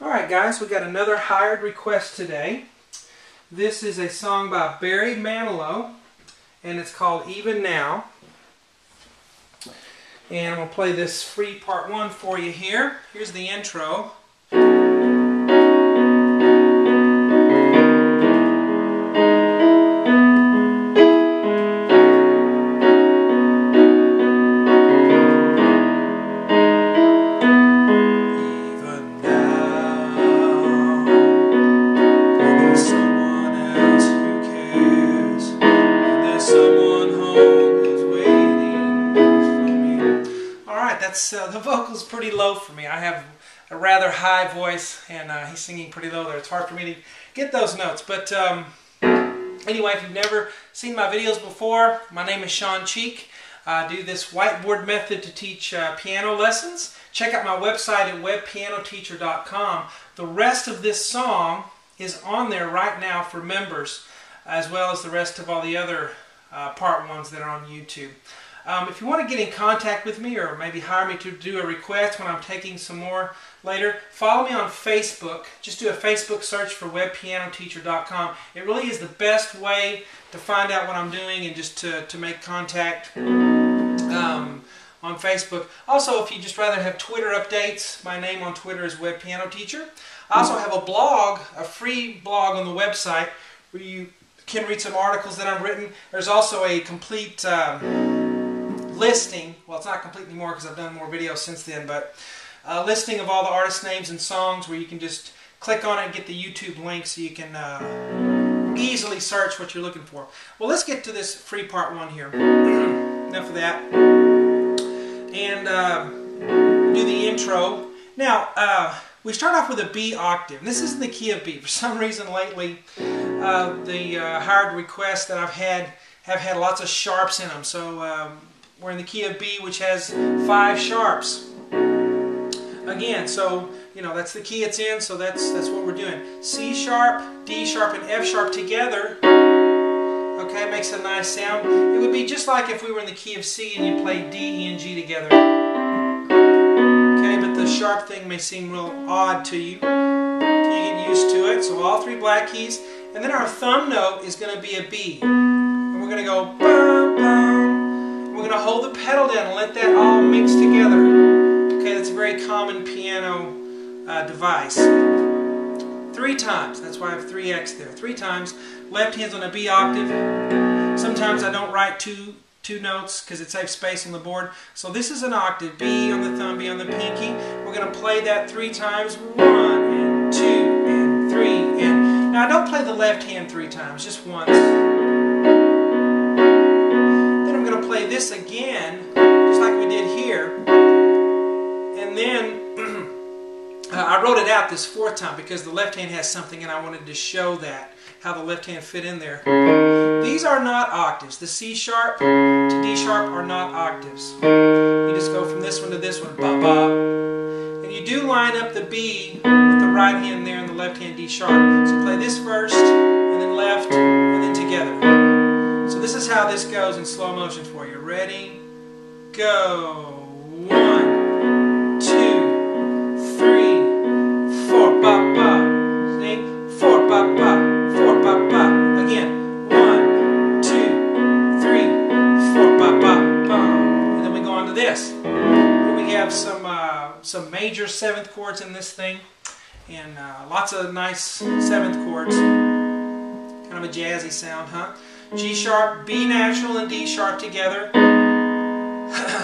Alright guys, we got another hired request today. This is a song by Barry Manilow, and it's called Even Now. And I'm going to play this free part 1 for you here. Here's the intro. The vocal's pretty low for me. I have a rather high voice, and he's singing pretty low there. It's hard for me to get those notes. But anyway, if you've never seen my videos before, my name is Sean Cheek. I do this whiteboard method to teach piano lessons. Check out my website at webpianoteacher.com. The rest of this song is on there right now for members, as well as the rest of all the other part 1s that are on YouTube. If you want to get in contact with me, or maybe hire me to do a request when I'm taking some more later, follow me on Facebook. Just do a Facebook search for webpianoteacher.com. It really is the best way to find out what I'm doing and just to make contact on Facebook. Also, if you just rather have Twitter updates, my name on Twitter is webpianoteacher. I also have a blog, a free blog on the website where you can read some articles that I've written. There's also a complete listing, well, it's not complete anymore because I've done more videos since then, but a listing of all the artist names and songs where you can just click on it and get the YouTube link so you can easily search what you're looking for. Well, let's get to this free part 1 here. Enough of that. And do the intro. Now, we start off with a B octave. This is in the key of B. For some reason lately, the hired requests that I've had have had lots of sharps in them. So we're in the key of B, which has 5 sharps. Again, so you know that's the key it's in, so that's what we're doing. C sharp, D sharp, and F sharp together. Okay, makes a nice sound. It would be just like if we were in the key of C and you played D, E, and G together. Okay, but the sharp thing may seem real odd to you till you get used to it. So all 3 black keys, and then our thumb note is going to be a B, and we're going to go bum, bum. We're going to hold the pedal down and let that all mix together. Okay, that's a very common piano device. 3 times. That's why I have 3X there. 3 times. Left hand's on a B octave. Sometimes I don't write two notes because it saves space on the board. So this is an octave. B on the thumb, B on the pinky. We're going to play that 3 times. 1 and 2 and 3 and... Now I don't play the left hand 3 times, just once. Play this again, just like we did here, and then I wrote it out this 4th time because the left hand has something and I wanted to show that, how the left hand fit in there. These are not octaves. The C sharp to D sharp are not octaves. You just go from this one to this one, ba ba, and you do line up the B with the right hand there and the left hand D sharp. So play this first, and then left, and then together. So this is how this goes in slow motion for you. Ready? Go. 1, 2, 3, 4, ba ba. See? 4, ba ba. 4, ba ba. Again. 1, 2, 3, 4, ba ba ba. And then we go on to this. Here we have some major 7th chords in this thing, and lots of nice 7th chords. Kind of a jazzy sound, huh? G sharp, B natural, and D sharp together.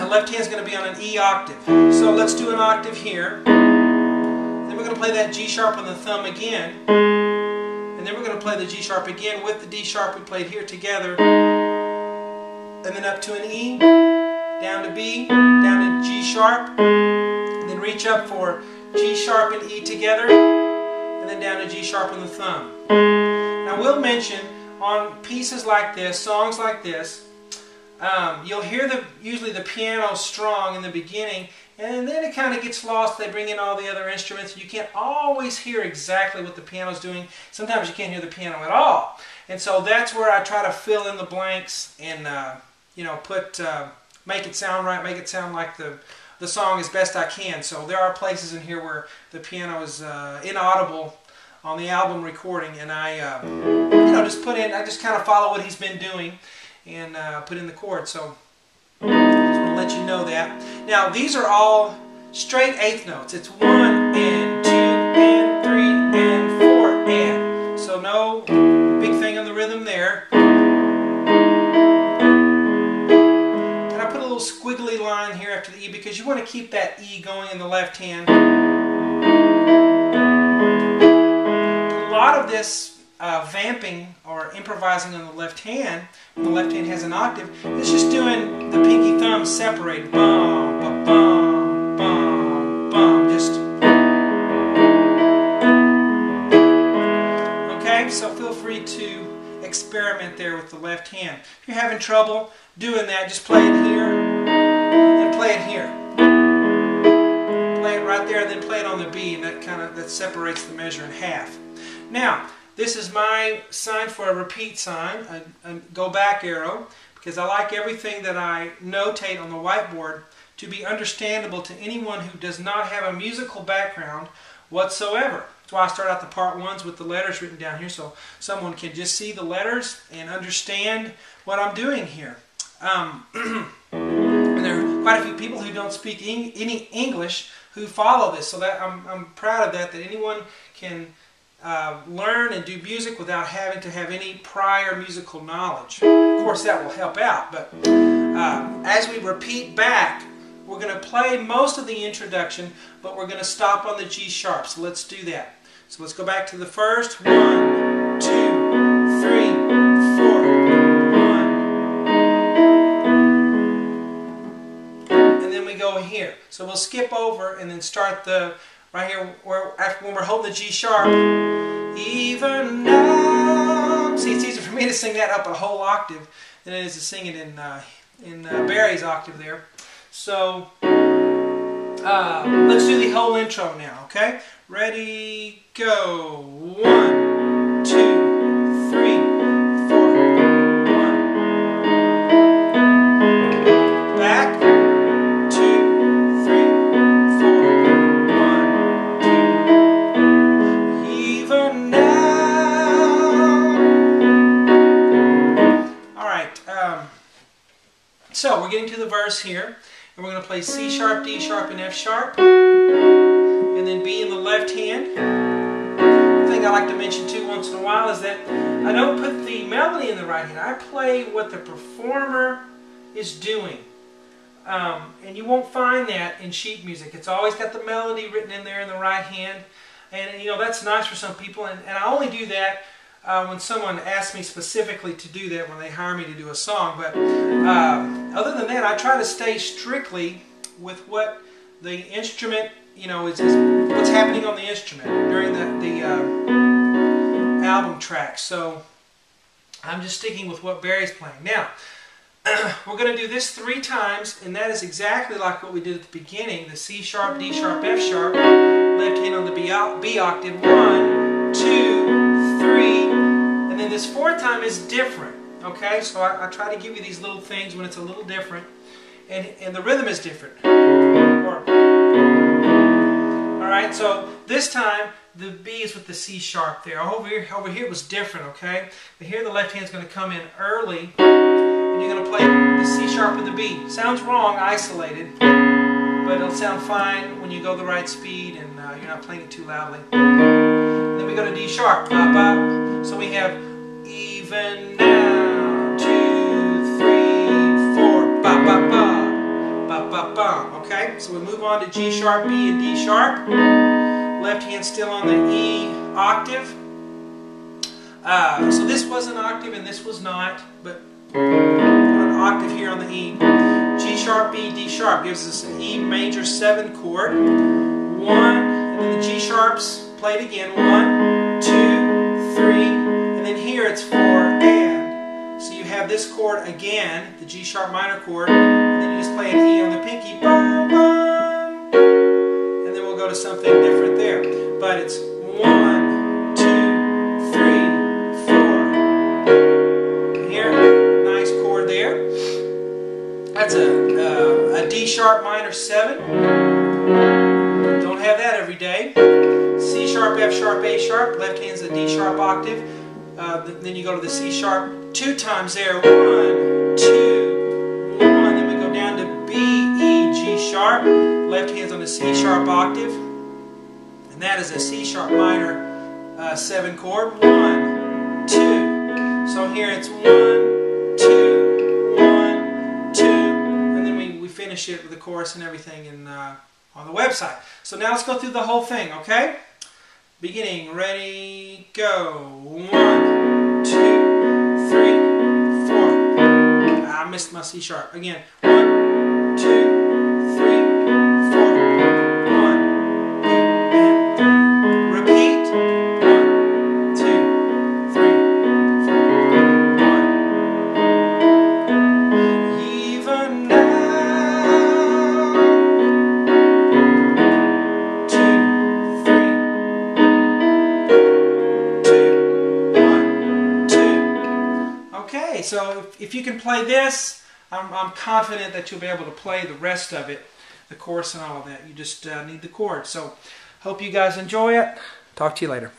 Left hand's going to be on an E octave. So let's do an octave here. Then we're going to play that G sharp on the thumb again. And then we're going to play the G sharp again with the D sharp we played here together. And then up to an E, down to B, down to G sharp. And then reach up for G sharp and E together. And then down to G sharp on the thumb. Now we'll mention, on pieces like this, songs like this, you'll hear usually the piano strong in the beginning, and then it kind of gets lost. They bring in all the other instruments. You can't always hear exactly what the piano's doing. Sometimes you can't hear the piano at all. And so that's where I try to fill in the blanks and you know, make it sound right, make it sound like the the song as best I can. So there are places in here where the piano is inaudible on the album recording, and I just I just kind of follow what he's been doing and put in the chords. So I just want to let you know that. Now these are all straight eighth notes. It's 1 and 2 and 3 and 4 and. So no big thing on the rhythm there. And I put a little squiggly line here after the E because you want to keep that E going in the left hand. A lot of this vamping or improvising on the left hand, when the left hand has an octave, it's just doing the pinky thumb separated. Bum, ba, bum, bum, bum. Just. Okay, so feel free to experiment there with the left hand. If you're having trouble doing that, just play it here and play it here. Play it right there and then play it on the B, and that separates the measure in half. Now, this is my sign for a repeat sign, a go back arrow, because I like everything that I notate on the whiteboard to be understandable to anyone who does not have a musical background whatsoever. That's why I start out the part ones with the letters written down here, so someone can just see the letters and understand what I'm doing here. And there are quite a few people who don't speak any English who follow this, so that I'm proud of that anyone can learn and do music without having to have any prior musical knowledge. Of course, that will help out, but as we repeat back, we're going to play most of the introduction, but we're going to stop on the G sharp. So let's do that. So let's go back to the first. 1, 2, 3, 4, 1. And then we go here. So we'll skip over and then start the right here when we're holding the G sharp. Even now. See, it's easier for me to sing that up a whole octave than it is to sing it in Barry's octave there. So let's do the whole intro now, okay? Ready, go. 1, 2, 3, 4, 1. Back. 2, 3, 4, 1, 2. Even now. All right. So we're getting to the verse here. And we're going to play C sharp, D sharp, and F sharp, and then B in the left hand. The thing I like to mention too once in a while is that I don't put the melody in the right hand. I play what the performer is doing. And you won't find that in sheet music. It's always got the melody written in there in the right hand. And that's nice for some people. And I only do that when someone asks me specifically to do that, when they hire me to do a song. But other than that, I try to stay strictly with what the instrument, is what's happening on the instrument during the album track. So I'm just sticking with what Barry's playing. Now, we're going to do this 3 times, and that is exactly like what we did at the beginning. The C sharp, D sharp, F sharp, left hand on the B octave. 1, 2, 3, and then this 4th time is different. Okay, so I try to give you these little things when it's a little different, and the rhythm is different. Alright, so this time the B is with the C sharp there. Over here it was different, okay? But here the left hand's going to come in early, and you're going to play the C sharp with the B. Sounds wrong, isolated, but it'll sound fine when you go the right speed and you're not playing it too loudly. And then we go to D sharp. Ba, ba. So we have even now, 2, 3, 4, ba, ba, ba, ba, ba, ba. Okay, so we move on to G sharp, B, and D sharp. Left hand still on the E octave. So this was an octave and this was not, but an octave here on the E. G sharp, B, D sharp gives us an E major 7 chord. 1, and then the G sharps played again. 1, 2, 3, and then here it's 4 and. So you have this chord again, the G sharp minor chord, and then you just play an E on the pinky. Bum, bum, and then we'll go to something different there. But it's 1, 2, 3, 4. Here, nice chord there. That's a D B sharp minor 7. Don't have that every day. C sharp, F sharp, A sharp. Left hand's a D sharp octave. Then you go to the C sharp 2 times there. 1, 2, 1. Then we go down to B, E, G sharp. Left hand's on the C sharp octave. And that is a C sharp minor 7 chord. 1, 2. So here it's 1, 2, 1, 2. And then we finish it with the chorus and everything on the website. So now let's go through the whole thing, okay? Beginning, ready, go. 1, 2, 3, 4. I missed my C sharp. Again. 1, 2, 3, 4. 1, 2, and 3. Repeat. 1, 2, 3, 4. 1. Even now. 2, 3. 2, 1, 2. Okay, so if you can play this, I'm confident that you'll be able to play the rest of it, the chorus and all of that. You just need the chords. So, hope you guys enjoy it. Talk to you later.